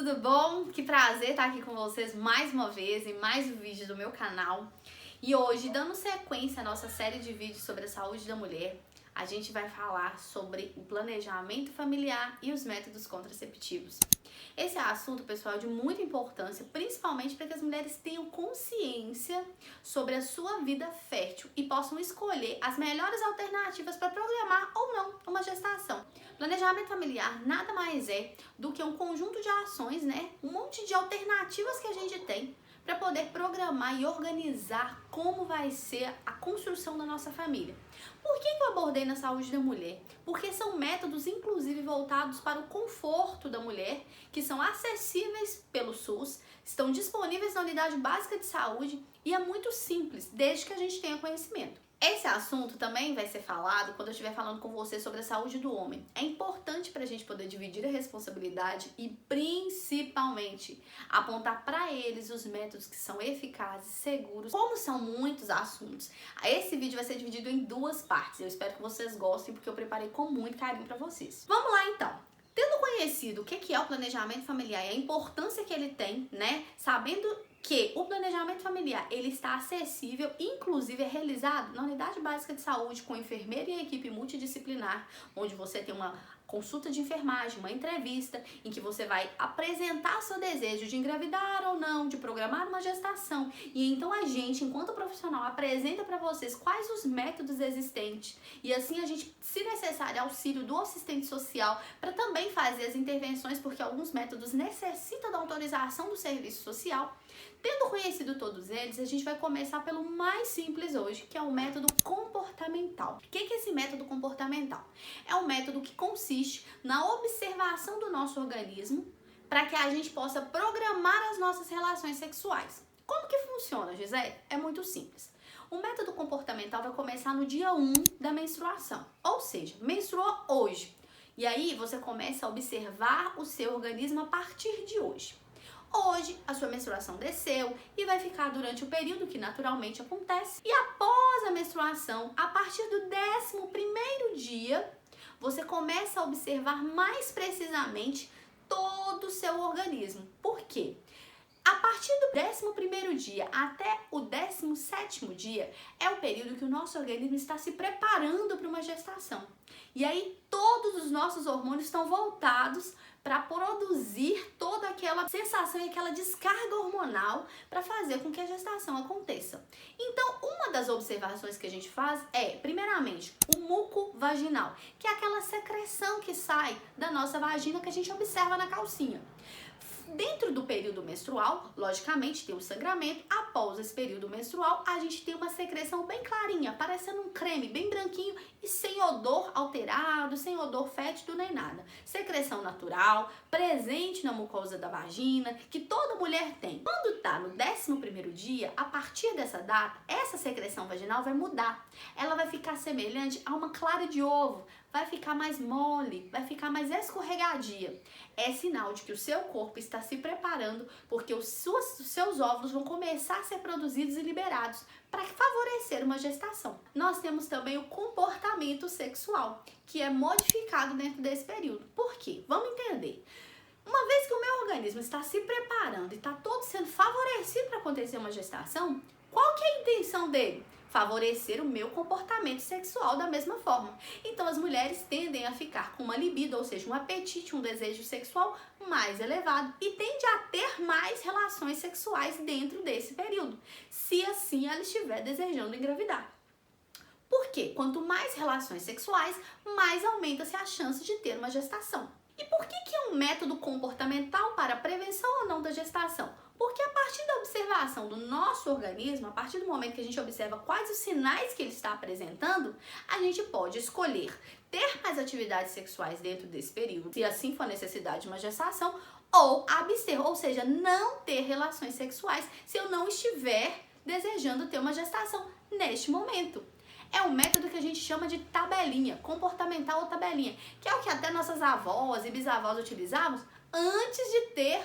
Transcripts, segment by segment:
tudo bom? Que prazer estar aqui com vocês mais uma vez em mais um vídeo do meu canal. E hoje, dando sequência à nossa série de vídeos sobre a saúde da mulher, a gente vai falar sobre o planejamento familiar e os métodos contraceptivos. Esse assunto, pessoal, é de muita importância, principalmente para que as mulheres tenham consciência sobre a sua vida fértil e possam escolher as melhores alternativas para programar ou não uma gestação. Planejamento familiar nada mais é do que um conjunto de ações, um monte de alternativas que a gente tem para poder programar e organizar como vai ser a construção da nossa família. Por que eu abordei na saúde da mulher? Porque são métodos, inclusive, voltados para o conforto da mulher, que são acessíveis pelo SUS, estão disponíveis na unidade básica de saúde e é muito simples, desde que a gente tenha conhecimento. Esse assunto também vai ser falado quando eu estiver falando com você sobre a saúde do homem. É importante para a gente poder dividir a responsabilidade e, principalmente, apontar para eles os métodos que são eficazes, seguros. Como são muitos assuntos, esse vídeo vai ser dividido em duas partes. Eu espero que vocês gostem, porque eu preparei com muito carinho para vocês. Vamos lá, então. Tendo conhecido o que é o planejamento familiar e a importância que ele tem, sabendo que o planejamento familiar ele está acessível, inclusive é realizado na unidade básica de saúde com enfermeira e equipe multidisciplinar, onde você tem uma consulta de enfermagem, uma entrevista em que você vai apresentar seu desejo de engravidar ou não, de programar uma gestação, e então a gente, enquanto profissional, apresenta para vocês quais os métodos existentes e assim a gente, se necessário, auxílio do assistente social para também fazer as intervenções, porque alguns métodos necessitam da autorização do serviço social. Tendo conhecido todos eles, a gente vai começar pelo mais simples hoje, que é o método comportamental. O que é esse método comportamental? É um método que consiste na observação do nosso organismo para que a gente possa programar as nossas relações sexuais. Como que funciona, Gisele? É muito simples. O método comportamental vai começar no dia 1 da menstruação, ou seja, menstruou hoje. E aí você começa a observar o seu organismo a partir de hoje. Hoje, a sua menstruação desceu e vai ficar durante o período que naturalmente acontece. E após a menstruação, a partir do 11º dia, você começa a observar mais precisamente todo o seu organismo. Por quê? A partir do 11º dia até o 17º dia é o período que o nosso organismo está se preparando para uma gestação. E aí todos os nossos hormônios estão voltados para produzir toda aquela sensação e aquela descarga hormonal para fazer com que a gestação aconteça. Então, uma das observações que a gente faz é, primeiramente, o muco vaginal, que é aquela secreção que sai da nossa vagina que a gente observa na calcinha. Dentro do período menstrual, logicamente, tem o sangramento. Após esse período menstrual, a gente tem uma secreção bem clarinha, parecendo um creme bem branquinho e sem odor alterado, sem odor fétido nem nada. Secreção natural, presente na mucosa da vagina, que toda mulher tem. Quando tá no 11º dia, a partir dessa data, essa secreção vaginal vai mudar. Ela vai ficar semelhante a uma clara de ovo, vai ficar mais mole, vai ficar mais escorregadia. É sinal de que o seu corpo está se preparando, porque os seus óvulos vão começar a ser produzidos e liberados para favorecer uma gestação. Nós temos também o comportamento sexual, que é modificado dentro desse período. Por quê? Vamos entender. Uma vez que o meu organismo está se preparando e está todo sendo favorecido para acontecer uma gestação, qual que é a intenção dele? Favorecer o meu comportamento sexual da mesma forma. Então as mulheres tendem a ficar com uma libido, ou seja, um apetite, um desejo sexual mais elevado e tende a ter mais relações sexuais dentro desse período, se assim ela estiver desejando engravidar. Por quê? Quanto mais relações sexuais, mais aumenta-se a chance de ter uma gestação. E por que é um método comportamental para a prevenção ou não da gestação? Porque a partir da observação do nosso organismo, a partir do momento que a gente observa quais os sinais que ele está apresentando, a gente pode escolher ter mais atividades sexuais dentro desse período, se assim for a necessidade de uma gestação, ou abster, ou seja, não ter relações sexuais se eu não estiver desejando ter uma gestação neste momento. É um método que a gente chama de tabelinha, comportamental ou tabelinha, que é o que até nossas avós e bisavós utilizavam antes de ter,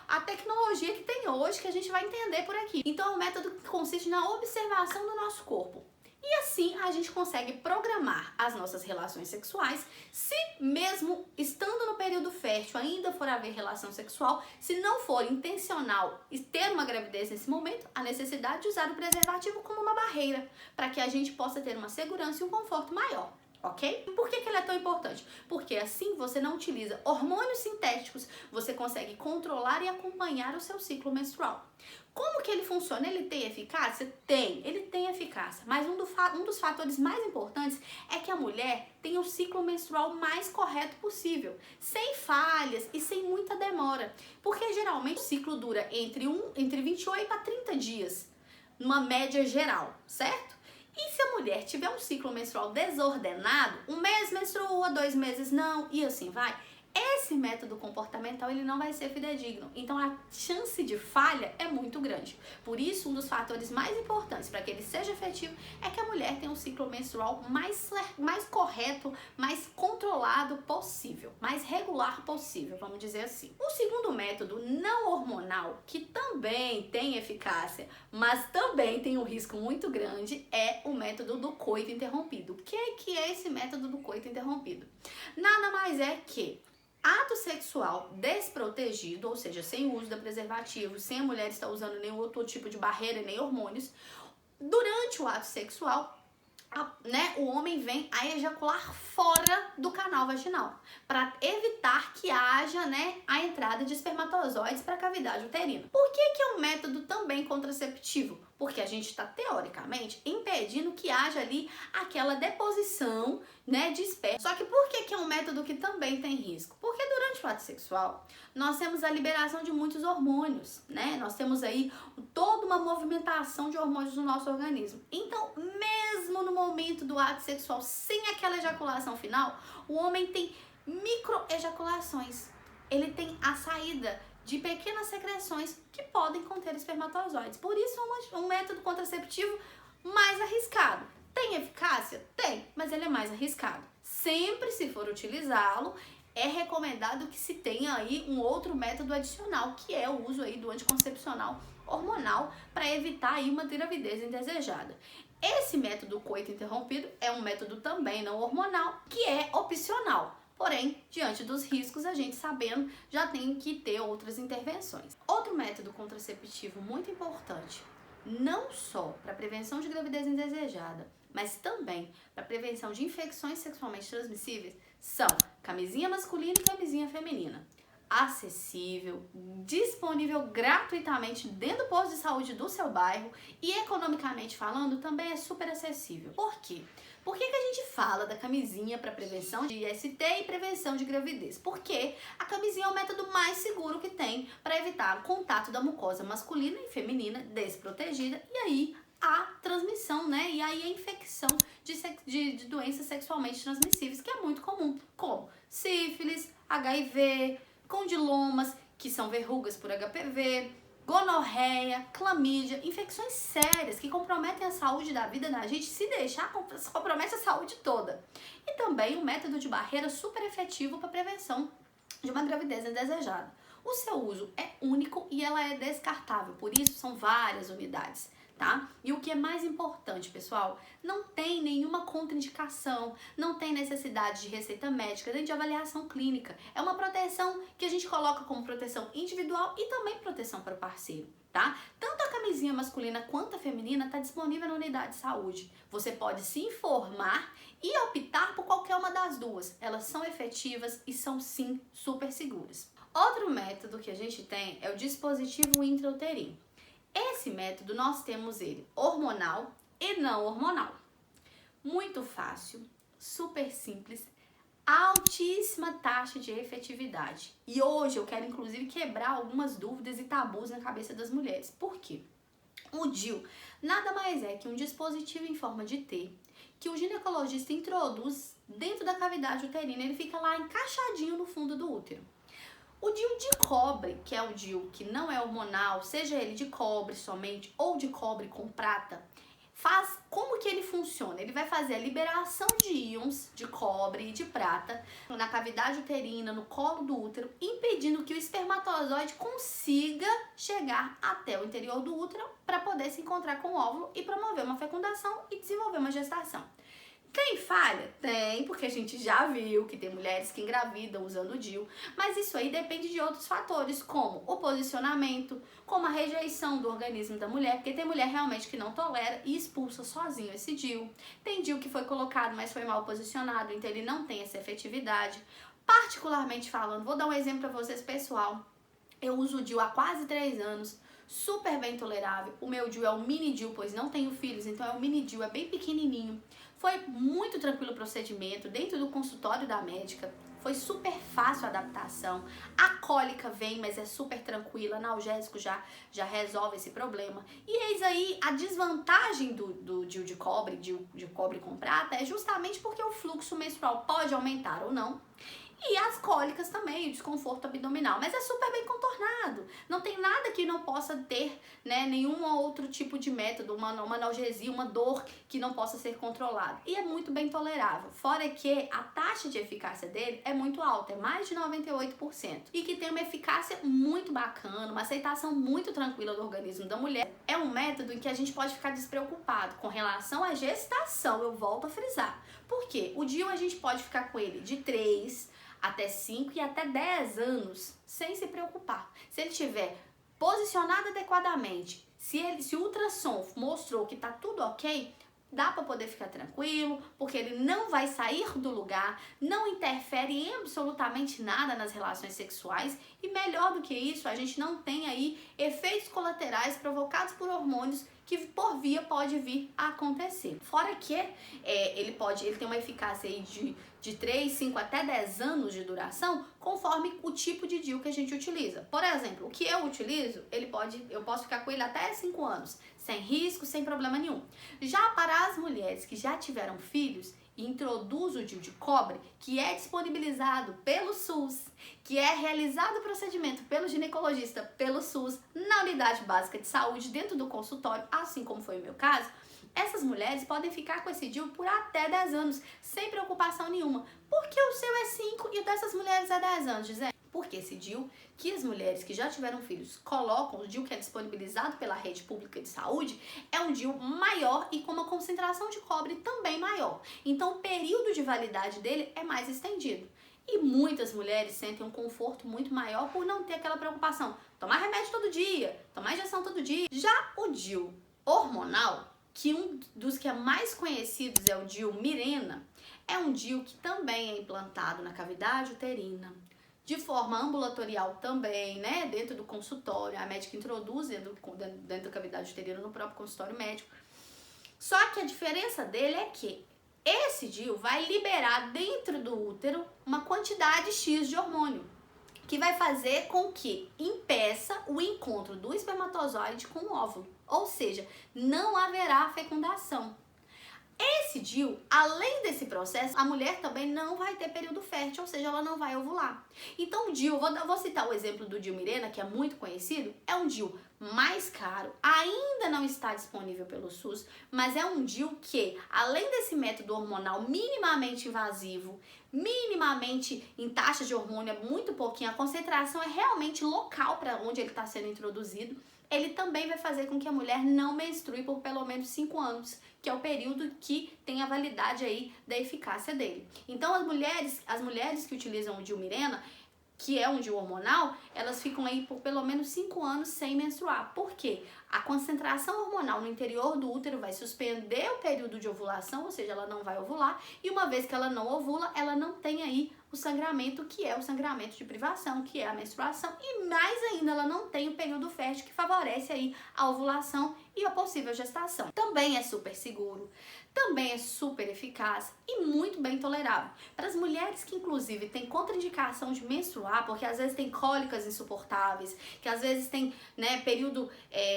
a tecnologia que tem hoje, que a gente vai entender por aqui. Então é um método que consiste na observação do nosso corpo. E assim a gente consegue programar as nossas relações sexuais. Se mesmo estando no período fértil ainda for haver relação sexual, se não for intencional e ter uma gravidez nesse momento, a necessidade de usar o preservativo como uma barreira para que a gente possa ter uma segurança e um conforto maior. Ok? E por que ele é tão importante? Porque assim você não utiliza hormônios sintéticos, você consegue controlar e acompanhar o seu ciclo menstrual. Como que ele funciona? Ele tem eficácia? Tem, ele tem eficácia, mas um dos fatores mais importantes é que a mulher tenha o ciclo menstrual mais correto possível, sem falhas e sem muita demora, porque geralmente o ciclo dura entre 28 a 30 dias, numa média geral, certo? E se a mulher tiver um ciclo menstrual desordenado, um mês menstrua, 2 meses não, e assim vai, esse método comportamental ele não vai ser fidedigno. Então a chance de falha é muito grande. Por isso, um dos fatores mais importantes para que ele seja efetivo é que a mulher tenha um ciclo menstrual mais correto, mais controlado possível, mais regular possível, vamos dizer assim. O segundo método não hormonal, que também tem eficácia, mas também tem um risco muito grande, é o método do coito interrompido. O que é esse método do coito interrompido? Nada mais é que ato sexual desprotegido, ou seja, sem o uso da preservativo, sem a mulher estar usando nenhum outro tipo de barreira, nem hormônios, durante o ato sexual, o homem vem a ejacular fora do canal vaginal, para evitar que haja, a entrada de espermatozoides para a cavidade uterina. Por que é um método também contraceptivo? Porque a gente está, teoricamente, impedindo que haja ali aquela deposição, de esperma. Só que por que é um método que também tem risco? Porque durante o ato sexual, nós temos a liberação de muitos hormônios, Nós temos aí toda uma movimentação de hormônios no nosso organismo. Então, mesmo no momento do ato sexual, sem aquela ejaculação final, o homem tem microejaculações. Ele tem a saída de pequenas secreções que podem conter espermatozoides. Por isso é um método contraceptivo mais arriscado. Tem eficácia? Tem, mas ele é mais arriscado. Sempre, se for utilizá-lo, é recomendado que se tenha aí um outro método adicional, que é o uso aí do anticoncepcional hormonal para evitar aí uma gravidez indesejada. Esse método coito interrompido é um método também não hormonal, que é opcional. Porém, diante dos riscos, a gente sabendo, já tem que ter outras intervenções. Outro método contraceptivo muito importante, não só para prevenção de gravidez indesejada, mas também para prevenção de infecções sexualmente transmissíveis, são camisinha masculina e camisinha feminina. Acessível, disponível gratuitamente dentro do posto de saúde do seu bairro e economicamente falando também é super acessível. Por quê? Por que a gente fala da camisinha para prevenção de IST e prevenção de gravidez? Porque a camisinha é o método mais seguro que tem para evitar o contato da mucosa masculina e feminina desprotegida e aí a transmissão, e aí a infecção de doenças sexualmente transmissíveis, que é muito comum, como sífilis, HIV, condilomas, que são verrugas por HPV, gonorreia, clamídia, infecções sérias que comprometem a saúde da vida da gente, se deixar, compromete a saúde toda. E também um método de barreira super efetivo para prevenção de uma gravidez indesejada. O seu uso é único e ela é descartável, por isso são várias unidades. Tá? E o que é mais importante, pessoal, não tem nenhuma contraindicação, não tem necessidade de receita médica, nem de avaliação clínica. É uma proteção que a gente coloca como proteção individual e também proteção para o parceiro, tá? Tanto a camisinha masculina quanto a feminina está disponível na unidade de saúde. Você pode se informar e optar por qualquer uma das duas. Elas são efetivas e são, sim, super seguras. Outro método que a gente tem é o dispositivo intrauterino. Esse método nós temos ele hormonal e não hormonal. Muito fácil, super simples, altíssima taxa de efetividade. E hoje eu quero inclusive quebrar algumas dúvidas e tabus na cabeça das mulheres. Por quê? O DIU nada mais é que um dispositivo em forma de T que o ginecologista introduz dentro da cavidade uterina. Ele fica lá encaixadinho no fundo do útero. O DIU de cobre, que é o DIU que não é hormonal, seja ele de cobre somente ou de cobre com prata, como que ele funciona? Ele vai fazer a liberação de íons de cobre e de prata na cavidade uterina, no colo do útero, impedindo que o espermatozoide consiga chegar até o interior do útero para poder se encontrar com o óvulo e promover uma fecundação e desenvolver uma gestação. Tem falha? Tem, porque a gente já viu que tem mulheres que engravidam usando o DIU, mas isso aí depende de outros fatores, como o posicionamento, como a rejeição do organismo da mulher, porque tem mulher realmente que não tolera e expulsa sozinho esse DIU. Tem DIU que foi colocado, mas foi mal posicionado, então ele não tem essa efetividade. Particularmente falando, vou dar um exemplo para vocês, pessoal. Eu uso o DIU há quase 3 anos, super bem tolerável. O meu DIU é o mini DIU, pois não tenho filhos, então é o mini DIU, é bem pequenininho. Foi muito tranquilo o procedimento, dentro do consultório da médica. Foi super fácil a adaptação. A cólica vem, mas é super tranquila. Analgésico já resolve esse problema. E eis aí a desvantagem do DIU de cobre com prata é justamente porque o fluxo menstrual pode aumentar ou não. E as cólicas também, o desconforto abdominal, mas é super bem contornado. Não tem nada que não possa ter, né, nenhum outro tipo de método, uma analgesia, uma dor que não possa ser controlada. E é muito bem tolerável. Fora que a taxa de eficácia dele é muito alta, é mais de 98%. E que tem uma eficácia muito bacana, uma aceitação muito tranquila do organismo da mulher. É um método em que a gente pode ficar despreocupado com relação à gestação, eu volto a frisar. Por quê? O DIU a gente pode ficar com ele de 3 até 5 e até 10 anos sem se preocupar. Se ele estiver posicionado adequadamente, se o ultrassom mostrou que tá tudo ok, dá para poder ficar tranquilo, porque ele não vai sair do lugar, não interfere em absolutamente nada nas relações sexuais e melhor do que isso, a gente não tem aí efeitos colaterais provocados por hormônios que por via pode vir a acontecer. Fora que ele tem uma eficácia aí de 3, 5 até 10 anos de duração, conforme o tipo de DIU que a gente utiliza. Por exemplo, o que eu utilizo, eu posso ficar com ele até 5 anos, sem risco, sem problema nenhum. Já para as mulheres que já tiveram filhos, introduz o DIU de cobre, que é disponibilizado pelo SUS, que é realizado o procedimento pelo ginecologista, pelo SUS, na unidade básica de saúde, dentro do consultório, assim como foi o meu caso. Essas mulheres podem ficar com esse DIU por até 10 anos, sem preocupação nenhuma. Porque o seu é 5 e o dessas mulheres é 10 anos, Gisele? Porque esse DIU, que as mulheres que já tiveram filhos colocam, o DIU que é disponibilizado pela rede pública de saúde, é um DIU maior e com uma concentração de cobre também maior. Então o período de validade dele é mais estendido. E muitas mulheres sentem um conforto muito maior por não ter aquela preocupação. Tomar remédio todo dia, tomar injeção todo dia. Já o DIU hormonal, que um dos que é mais conhecidos é o DIU Mirena, é um DIU que também é implantado na cavidade uterina, de forma ambulatorial também, né, dentro do consultório, a médica introduz dentro da cavidade uterina no próprio consultório médico. Só que a diferença dele é que esse DIU vai liberar dentro do útero uma quantidade X de hormônio, que vai fazer com que impeça o encontro do espermatozoide com o óvulo. Ou seja, não haverá fecundação. Esse DIU, além desse processo, a mulher também não vai ter período fértil, ou seja, ela não vai ovular. Então o DIU, vou citar o exemplo do DIU Mirena, que é muito conhecido, é um DIU mais caro, ainda não está disponível pelo SUS, mas é um DIU que, além desse método hormonal minimamente invasivo, minimamente em taxa de hormônio, é muito pouquinho, a concentração é realmente local para onde ele está sendo introduzido, ele também vai fazer com que a mulher não menstrue por pelo menos 5 anos, que é o período que tem a validade aí da eficácia dele. Então as mulheres que utilizam o DIU Mirena, que é um DIU hormonal, elas ficam aí por pelo menos 5 anos sem menstruar. Por quê? A concentração hormonal no interior do útero vai suspender o período de ovulação, ou seja, ela não vai ovular, e uma vez que ela não ovula, ela não tem aí o sangramento, que é o sangramento de privação, que é a menstruação, e mais ainda, ela não tem o período fértil, que favorece aí a ovulação e a possível gestação. Também é super seguro, também é super eficaz e muito bem tolerável. Para as mulheres que inclusive têm contraindicação de menstruar, porque às vezes tem cólicas insuportáveis, que às vezes tem, né, período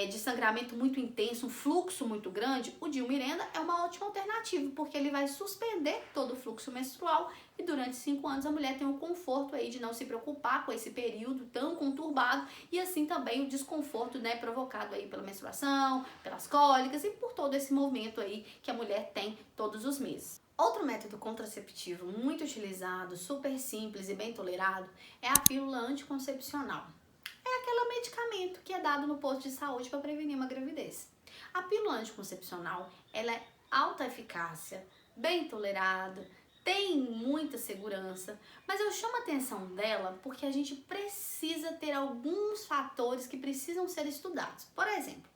de sangramento muito intenso, um fluxo muito grande, o DIU Mirena é uma ótima alternativa, porque ele vai suspender todo o fluxo menstrual e durante 5 anos a mulher tem o conforto aí de não se preocupar com esse período tão conturbado e assim também o desconforto, né, provocado aí pela menstruação, pelas cólicas e por todo esse movimento aí que a mulher tem todos os meses. Outro método contraceptivo muito utilizado, super simples e bem tolerado é a pílula anticoncepcional. É aquele medicamento que é dado no posto de saúde para prevenir uma gravidez. A pílula anticoncepcional, ela é alta eficácia, bem tolerada, tem muita segurança, mas eu chamo a atenção dela porque a gente precisa ter alguns fatores que precisam ser estudados. Por exemplo,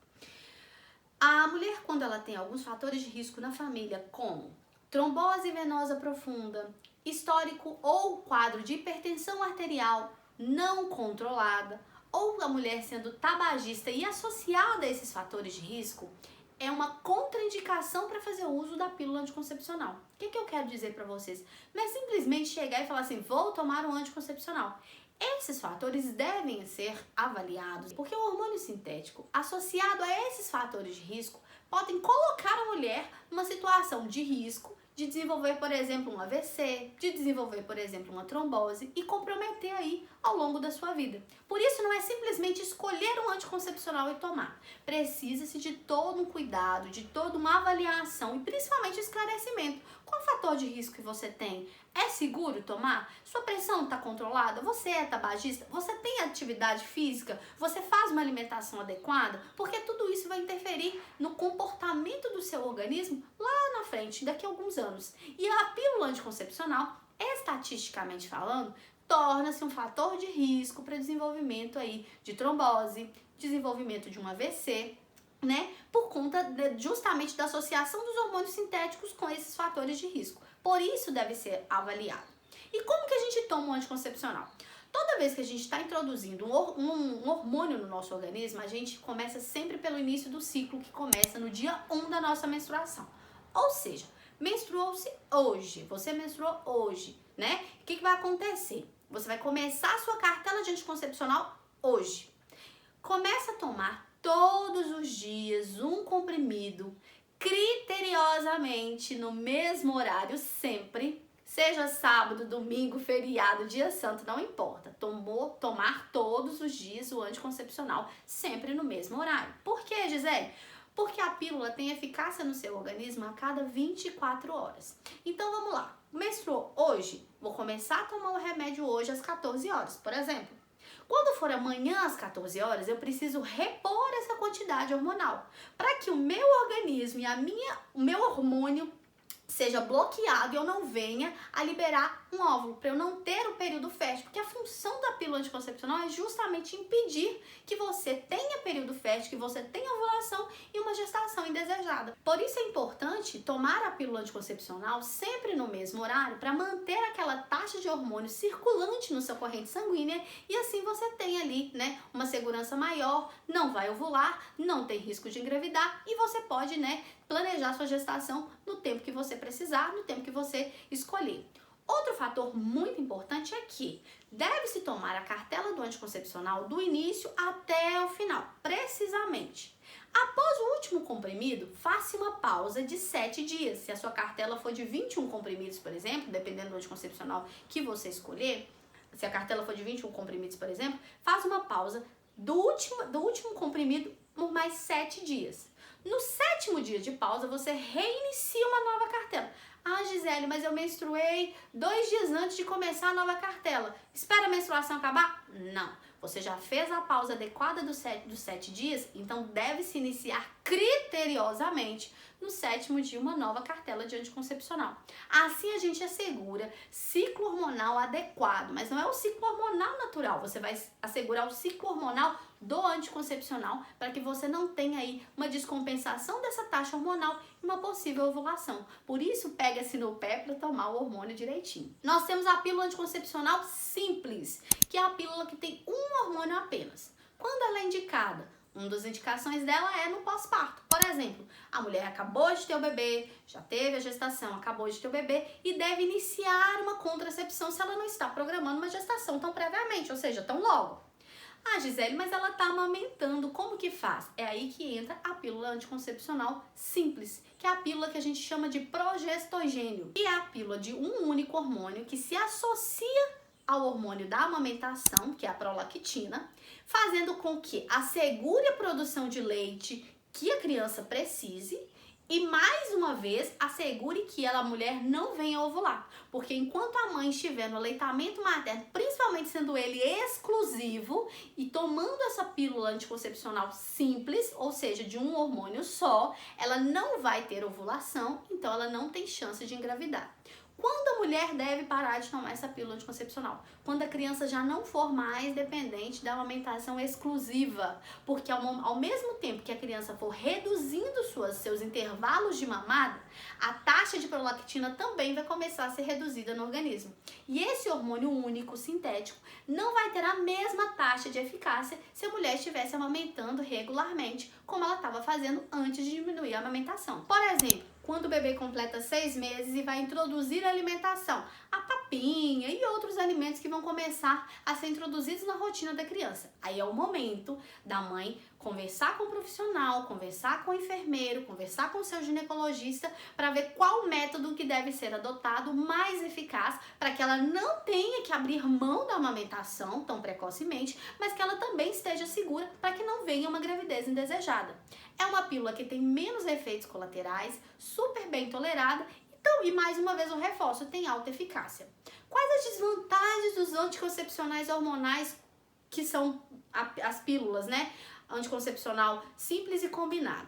a mulher, quando ela tem alguns fatores de risco na família, como trombose venosa profunda, histórico ou quadro de hipertensão arterial não controlada, ou a mulher sendo tabagista e associada a esses fatores de risco, é uma contraindicação para fazer uso da pílula anticoncepcional. O que eu quero dizer para vocês? Não é simplesmente chegar e falar assim, vou tomar um anticoncepcional. Esses fatores devem ser avaliados, porque o hormônio sintético associado a esses fatores de risco podem colocar a mulher numa situação de risco de desenvolver, por exemplo, um AVC, de desenvolver, por exemplo, uma trombose e comprometer aí ao longo da sua vida. Por isso, não é simplesmente escolher um anticoncepcional e tomar. Precisa-se de todo um cuidado, de toda uma avaliação e principalmente esclarecimento. Qual o fator de risco que você tem? É seguro tomar? Sua pressão está controlada? Você é tabagista? Você tem atividade física? Você faz uma alimentação adequada? Porque tudo isso vai interferir no comportamento do seu organismo lá na frente, daqui a alguns anos. E a pílula anticoncepcional, estatisticamente falando, torna-se um fator de risco para desenvolvimento aí de trombose, desenvolvimento de um AVC, né? Por conta justamente da associação dos hormônios sintéticos com esses fatores de risco. Por isso deve ser avaliado. E como que a gente toma um anticoncepcional? Toda vez que a gente está introduzindo um hormônio no nosso organismo, a gente começa sempre pelo início do ciclo, que começa no dia 1 da nossa menstruação. Ou seja, menstruou-se hoje, você menstruou hoje, né? O que vai acontecer? Você vai começar a sua cartela de anticoncepcional hoje. Começa a tomar todos os dias um comprimido, criteriosamente no mesmo horário sempre, seja sábado, domingo, feriado, dia santo, não importa. Tomar todos os dias o anticoncepcional sempre no mesmo horário. Por quê, Gisele? Porque a pílula tem eficácia no seu organismo a cada 24 horas. Então vamos lá, menstruou hoje, vou começar a tomar o remédio hoje às 14 horas, por exemplo. Quando for amanhã às 14 horas, eu preciso repor essa quantidade hormonal para que o meu organismo e o meu hormônio seja bloqueado e eu não venha a liberar um óvulo, para eu não ter o período fértil, porque a função da pílula anticoncepcional é justamente impedir que você tenha período fértil, que você tenha ovulação e uma gestação indesejada. Por isso é importante tomar a pílula anticoncepcional sempre no mesmo horário, para manter aquela taxa de hormônio circulante na sua corrente sanguínea e assim você tem ali, né, uma segurança maior, não vai ovular, não tem risco de engravidar e você pode, né, planejar sua gestação no tempo que você precisar, no tempo que você escolher. Outro fator muito importante é que deve-se tomar a cartela do anticoncepcional do início até o final, precisamente. Após o último comprimido, faça uma pausa de 7 dias. Se a sua cartela for de 21 comprimidos, por exemplo, dependendo do anticoncepcional que você escolher, se a cartela for de 21 comprimidos, por exemplo, faz uma pausa do último comprimido por mais 7 dias. No 7º dia de pausa, você reinicia uma nova cartela. Ah, Gisele, mas eu menstruei 2 dias antes de começar a nova cartela. Espera a menstruação acabar? Não. Você já fez a pausa adequada dos 7 dias, então deve-se iniciar criteriosamente no 7º dia uma nova cartela de anticoncepcional. Assim a gente assegura ciclo hormonal adequado, mas não é o ciclo hormonal natural, você vai assegurar o ciclo hormonal do anticoncepcional para que você não tenha aí uma descompensação dessa taxa hormonal e uma possível ovulação. Por isso, pega-se no pé para tomar o hormônio direitinho. Nós temos a pílula anticoncepcional simples, que é a pílula que tem um hormônio apenas. Quando ela é indicada? Uma das indicações dela é no pós-parto. Por exemplo, a mulher acabou de ter o bebê, já teve a gestação, acabou de ter o bebê e deve iniciar uma contracepção se ela não está programando uma gestação tão previamente, ou seja, tão logo. Ah, Gisele, mas ela está amamentando, como que faz? É aí que entra a pílula anticoncepcional simples, que é a pílula que a gente chama de progestogênio, que é a pílula de um único hormônio que se associa ao hormônio da amamentação, que é a prolactina, fazendo com que assegure a produção de leite que a criança precise E mais uma vez, assegure que a mulher não venha ovular, porque enquanto a mãe estiver no aleitamento materno, principalmente sendo ele exclusivo e tomando essa pílula anticoncepcional simples, ou seja, de um hormônio só, ela não vai ter ovulação, então ela não tem chance de engravidar. Quando a mulher deve parar de tomar essa pílula anticoncepcional? Quando a criança já não for mais dependente da amamentação exclusiva. Porque ao mesmo tempo que a criança for reduzindo seus intervalos de mamada, a taxa de prolactina também vai começar a ser reduzida no organismo. E esse hormônio único, sintético, não vai ter a mesma taxa de eficácia se a mulher estivesse amamentando regularmente, como ela estava fazendo antes de diminuir a amamentação. Por exemplo, quando o bebê completa 6 meses e vai introduzir a alimentação, a papinha e outros alimentos que vão começar a ser introduzidos na rotina da criança. Aí é o momento da mãe conversar com o profissional, conversar com o enfermeiro, conversar com o seu ginecologista para ver qual método que deve ser adotado mais eficaz para que ela não tenha que abrir mão da amamentação tão precocemente, mas que ela também esteja segura para que não venha uma gravidez indesejada. É uma pílula que tem menos efeitos colaterais, super bem tolerada, então, e mais uma vez eu reforço, tem alta eficácia. Quais as desvantagens dos anticoncepcionais hormonais, que são as pílulas, né? Anticoncepcional simples e combinado.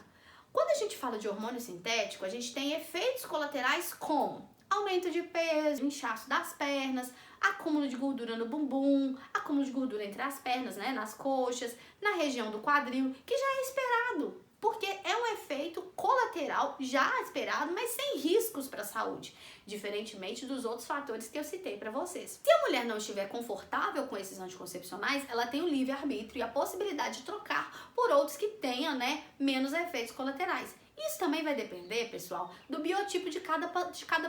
Quando a gente fala de hormônio sintético, a gente tem efeitos colaterais como aumento de peso, inchaço das pernas, acúmulo de gordura no bumbum, acúmulo de gordura entre as pernas, né, nas coxas, na região do quadril, que já é esperado, porque é um efeito colateral já esperado, mas sem riscos para a saúde, diferentemente dos outros fatores que eu citei para vocês. Se a mulher não estiver confortável com esses anticoncepcionais, ela tem o livre-arbítrio e a possibilidade de trocar por outros que tenham, né, menos efeitos colaterais. Isso também vai depender, pessoal, do biotipo de cada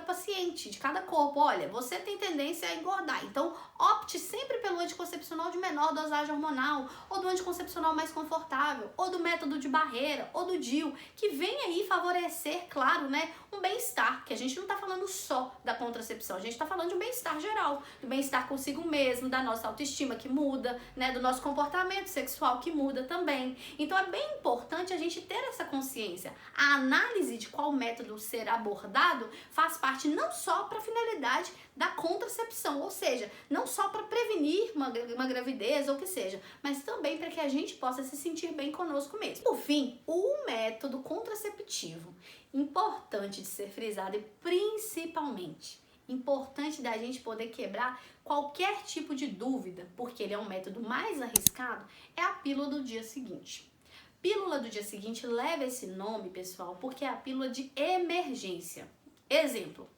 paciente, de cada corpo. Olha, você tem tendência a engordar, então opte sempre pelo anticoncepcional de menor dosagem hormonal, ou do anticoncepcional mais confortável, ou do método de barreira, ou do DIU, que vem aí favorecer, claro, né, um bem-estar, que a gente não tá falando só da contracepção, a gente tá falando de um bem-estar geral, do bem-estar consigo mesmo, da nossa autoestima que muda, né, do nosso comportamento sexual que muda também. Então é bem importante a gente ter essa consciência. A análise de qual método ser abordado faz parte não só para a finalidade da contracepção, ou seja, não só para prevenir uma gravidez ou o que seja, mas também para que a gente possa se sentir bem conosco mesmo. Por fim, o método contraceptivo, importante de ser frisado e principalmente importante da gente poder quebrar qualquer tipo de dúvida, porque ele é um método mais arriscado, é a pílula do dia seguinte. Pílula do dia seguinte leva esse nome, pessoal, porque é a pílula de emergência. Exemplo: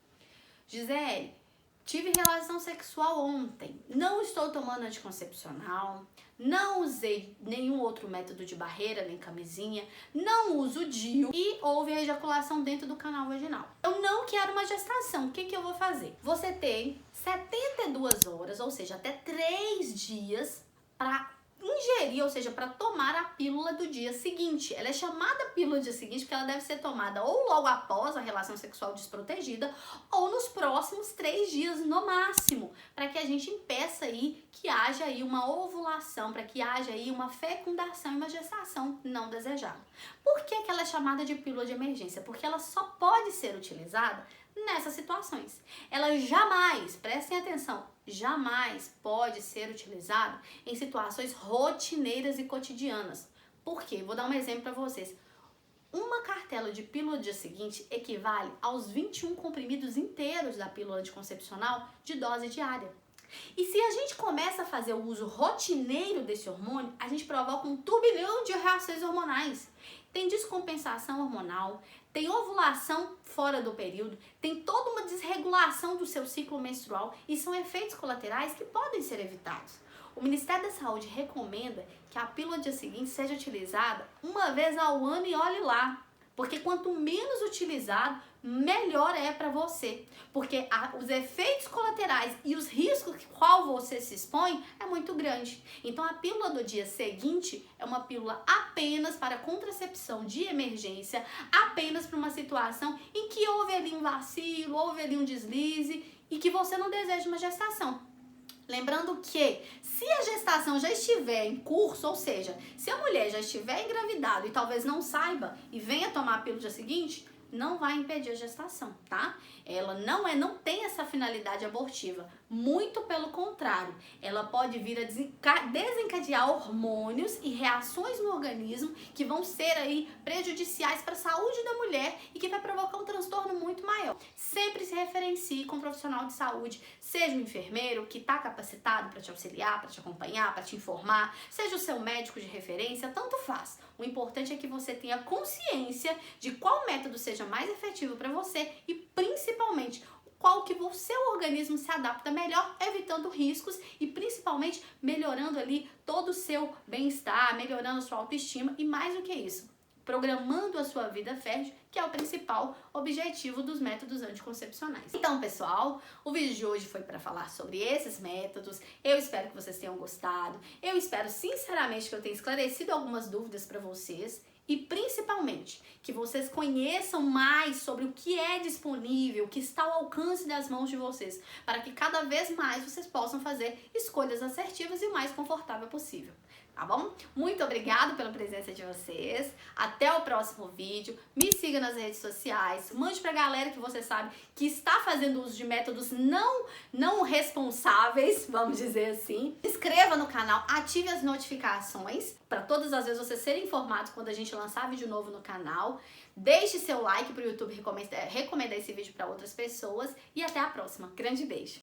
Gisele, tive relação sexual ontem, não estou tomando anticoncepcional, não usei nenhum outro método de barreira, nem camisinha, não uso DIU e houve ejaculação dentro do canal vaginal. Eu não quero uma gestação, o que eu vou fazer? Você tem 72 horas, ou seja, até 3 dias para ingerir, ou seja, para tomar a pílula do dia seguinte. Ela é chamada pílula do dia seguinte porque ela deve ser tomada ou logo após a relação sexual desprotegida ou nos próximos 3 dias no máximo, para que a gente impeça aí que haja aí uma ovulação, para que haja aí uma fecundação e uma gestação não desejada. Por que ela é chamada de pílula de emergência? Porque ela só pode ser utilizada nessas situações. Ela jamais, prestem atenção, jamais pode ser utilizado em situações rotineiras e cotidianas. Por quê? Vou dar um exemplo para vocês. Uma cartela de pílula do dia seguinte equivale aos 21 comprimidos inteiros da pílula anticoncepcional de dose diária. E se a gente começa a fazer o uso rotineiro desse hormônio, a gente provoca um turbilhão de reações hormonais. Tem descompensação hormonal, tem ovulação fora do período, tem toda uma desregulação do seu ciclo menstrual e são efeitos colaterais que podem ser evitados. O Ministério da Saúde recomenda que a pílula do dia seguinte seja utilizada uma vez ao ano e olhe lá, porque quanto menos utilizado, melhor é para você, porque os efeitos colaterais e os riscos que qual você se expõe é muito grande. Então a pílula do dia seguinte é uma pílula apenas para contracepção de emergência, apenas para uma situação em que houve ali um vacilo, houve ali um deslize e que você não deseja uma gestação. Lembrando que se a gestação já estiver em curso, ou seja, se a mulher já estiver engravidada e talvez não saiba e venha tomar a pílula do dia seguinte, não vai impedir a gestação, tá? Ela não tem essa finalidade abortiva, muito pelo contrário, ela pode vir a desencadear hormônios e reações no organismo que vão ser aí prejudiciais para a saúde da mulher e que vai provocar um transtorno muito maior. Sempre se referencie com um profissional de saúde, seja um enfermeiro que está capacitado para te auxiliar, para te acompanhar, para te informar, seja o seu médico de referência, tanto faz. O importante é que você tenha consciência de qual método seja mais efetivo para você e principalmente qual que o seu organismo se adapta melhor, evitando riscos e principalmente melhorando ali todo o seu bem-estar, melhorando a sua autoestima e mais do que isso, programando a sua vida fértil, que é o principal objetivo dos métodos anticoncepcionais. Então, pessoal, o vídeo de hoje foi para falar sobre esses métodos. Eu espero que vocês tenham gostado. Eu espero sinceramente que eu tenha esclarecido algumas dúvidas para vocês. E principalmente que vocês conheçam mais sobre o que é disponível, o que está ao alcance das mãos de vocês, para que cada vez mais vocês possam fazer escolhas assertivas e o mais confortável possível. Tá bom? Muito obrigada pela presença de vocês. Até o próximo vídeo. Me siga nas redes sociais. Mande pra galera que você sabe que está fazendo uso de métodos não responsáveis, vamos dizer assim. Se inscreva no canal, ative as notificações para todas as vezes vocês serem informados quando a gente lançar vídeo novo no canal. Deixe seu like para o YouTube recomendar esse vídeo para outras pessoas. E até a próxima. Grande beijo!